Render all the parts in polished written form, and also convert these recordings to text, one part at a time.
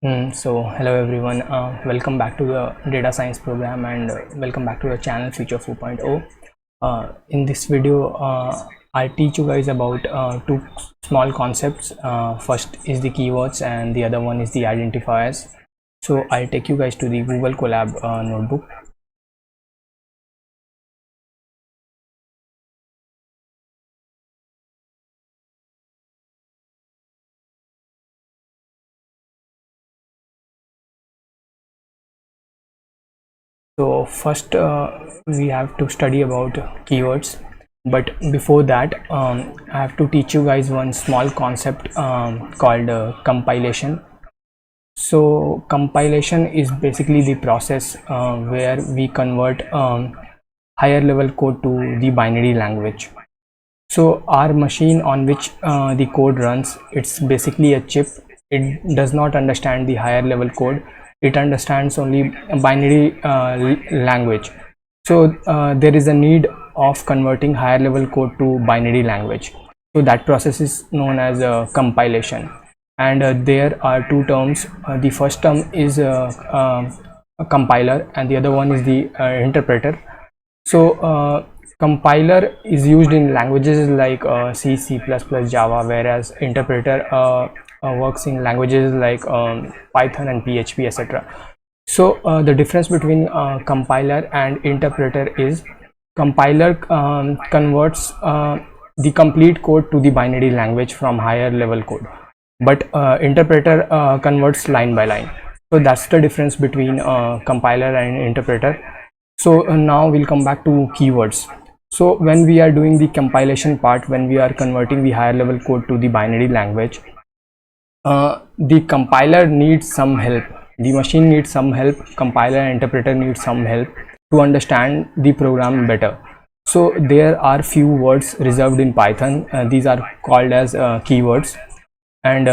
So hello everyone, welcome back to the data science program and welcome back to the channel Future 4.0. In this video I'll teach you guys about two small concepts. First is the keywords and the other one is the identifiers. So I'll take you guys to the Google Colab notebook. So first we have to study about keywords, but before that I have to teach you guys one small concept called compilation. So compilation is basically the process where we convert higher level code to the binary language. So our machine on which the code runs, it's basically a chip. It does not understand the higher level code. It understands only binary language. So there is a need of converting higher level code to binary language. So that process is known as compilation. And there are two terms. The first term is a compiler and the other one is the interpreter. So compiler is used in languages like C, C++, Java, whereas interpreter works in languages like Python and PHP, etc. So the difference between compiler and interpreter is compiler converts the complete code to the binary language from higher level code, but interpreter converts line by line. So that's the difference between compiler and interpreter. So now we'll come back to keywords. So when we are doing the compilation part, when we are converting the higher level code to the binary language, the compiler needs some help, the machine needs some help, compiler and interpreter need some help to understand the program better. So there are few words reserved in Python. These are called as keywords, and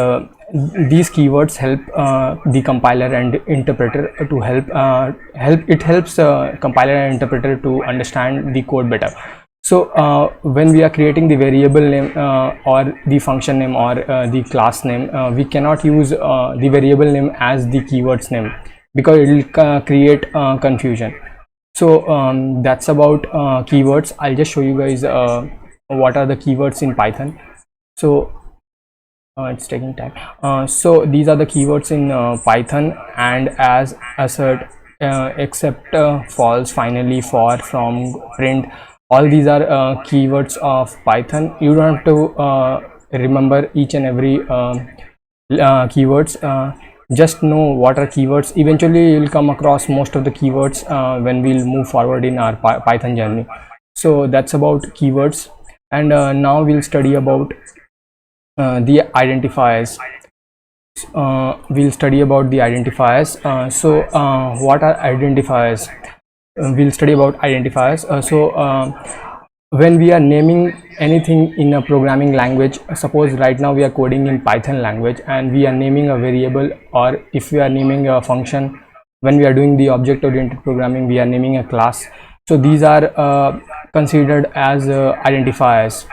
these keywords help the compiler and interpreter to helps compiler and interpreter to understand the code better. So when we are creating the variable name or the function name or the class name, we cannot use the variable name as the keywords name because it will create confusion. So that's about keywords. I'll just show you guys what are the keywords in Python. So it's taking time. So these are the keywords in Python, and as assert, except, false, finally, for, from, print, all these are keywords of Python. You don't have to remember each and every keywords. Just know what are keywords. Eventually you will come across most of the keywords when we'll move forward in our Python journey. So that's about keywords, and now we'll study about the identifiers. We'll study about the identifiers. So what are identifiers? We'll study about identifiers. When we are naming anything in a programming language, suppose right now we are coding in Python language and we are naming a variable, or if we are naming a function, when we are doing the object oriented programming, we are naming a class. So these are considered as identifiers.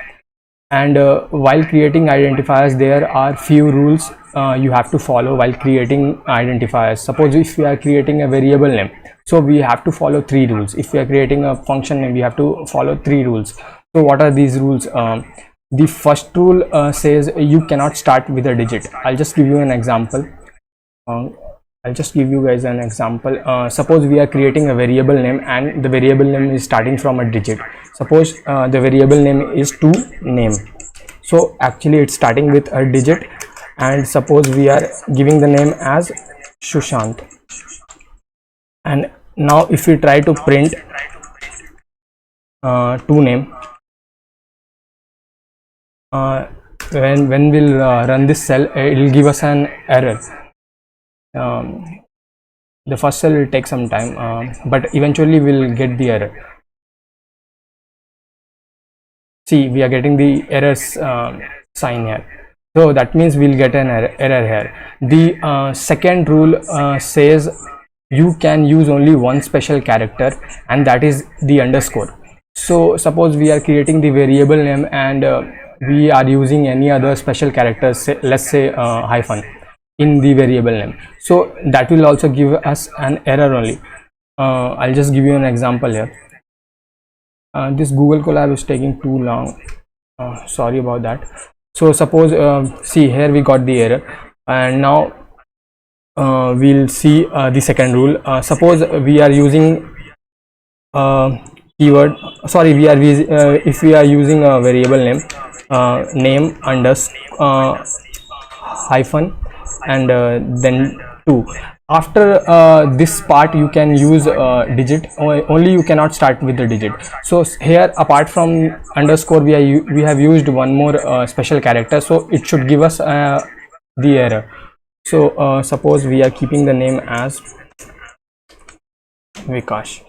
And while creating identifiers, there are few rules you have to follow while creating identifiers. Suppose if we are creating a variable name, so we have to follow 3 rules. If we are creating a function name, we have to follow 3 rules. So what are these rules? The first rule says you cannot start with a digit. I'll just give you an example. I'll just give you guys an example. Suppose we are creating a variable name and the variable name is starting from a digit. Suppose the variable name is to name. So actually it's starting with a digit, and suppose we are giving the name as Shushant. And now if we try to print to name, when we'll run this cell, it will give us an error. The first cell will take some time, but eventually we'll get the error. See, we are getting the errors sign here. So that means we'll get an error here. The second rule says you can use only one special character, and that is the underscore. So suppose we are creating the variable name and we are using any other special characters, let's say hyphen. in the variable name. So that will also give us an error only. I'll just give you an example here. This Google Colab is taking too long. Sorry about that. So suppose see here we got the error, and now we'll see the second rule. Suppose we are using keyword, sorry, if we are using a variable name, name hyphen and then 2. After this part you can use digit only, you cannot start with the digit. So here apart from underscore we have used one more special character, so it should give us the error. So suppose we are keeping the name as Vikash,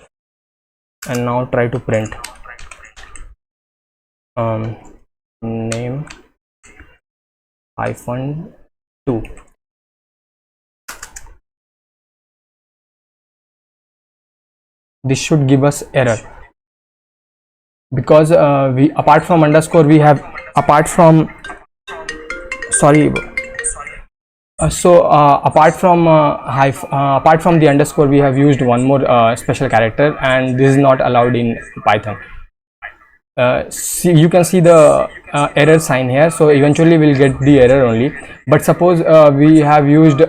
and now try to print name hyphen 2. This should give us error because we apart from underscore we have apart from sorry apart from apart from the underscore we have used one more special character, and this is not allowed in Python. See, you can see the error sign here, so eventually we'll get the error only. But suppose we have used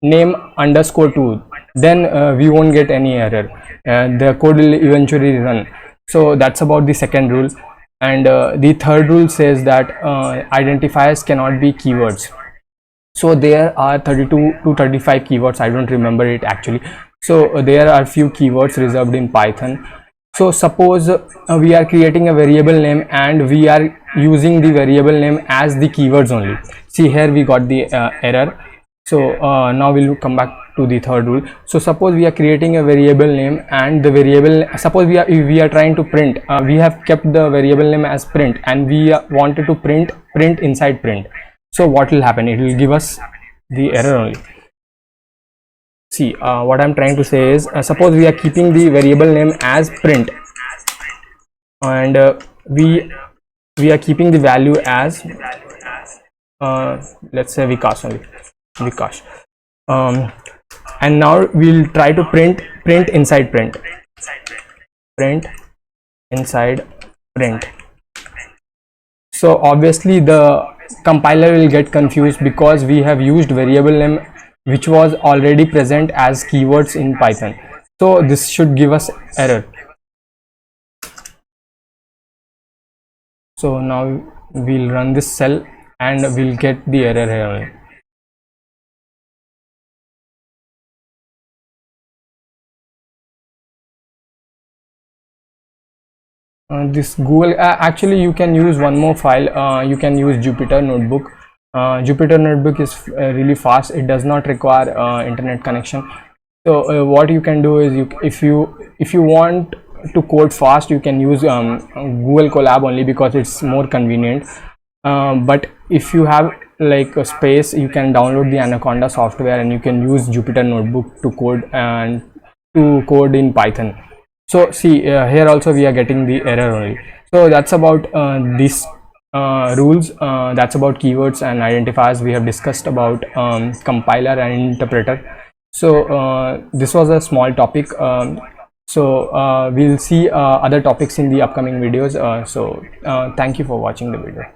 name underscore 2, then we won't get any error. The code will eventually run. So that's about the second rule. And the third rule says that identifiers cannot be keywords. So there are 32 to 35 keywords, I don't remember it actually. So there are few keywords reserved in Python. So suppose we are creating a variable name and we are using the variable name as the keywords only. See, here we got the error. So now we'll come back to the third rule. So suppose we are creating a variable name, and the variable, suppose we are trying to print, we have kept the variable name as print, and we wanted to print inside print. So what will happen? It will give us the error only. See, what I'm trying to say is, suppose we are keeping the variable name as print, and we are keeping the value as let's say Vikash only, Vikash, and now we'll try to print inside print inside print. So obviously the compiler will get confused because we have used variable name which was already present as keywords in Python. So this should give us error. So now we'll run this cell and we'll get the error here. This Google, actually you can use one more file. You can use Jupyter Notebook. Jupyter Notebook is really fast. It does not require internet connection. So what you can do is, if you want to code fast, you can use Google Colab only because it's more convenient. But if you have like a space, you can download the Anaconda software and you can use Jupyter Notebook to code in Python. So see, here also we are getting the error only. So that's about these rules. That's about keywords and identifiers. We have discussed about compiler and interpreter. So this was a small topic. So we'll see other topics in the upcoming videos. So thank you for watching the video.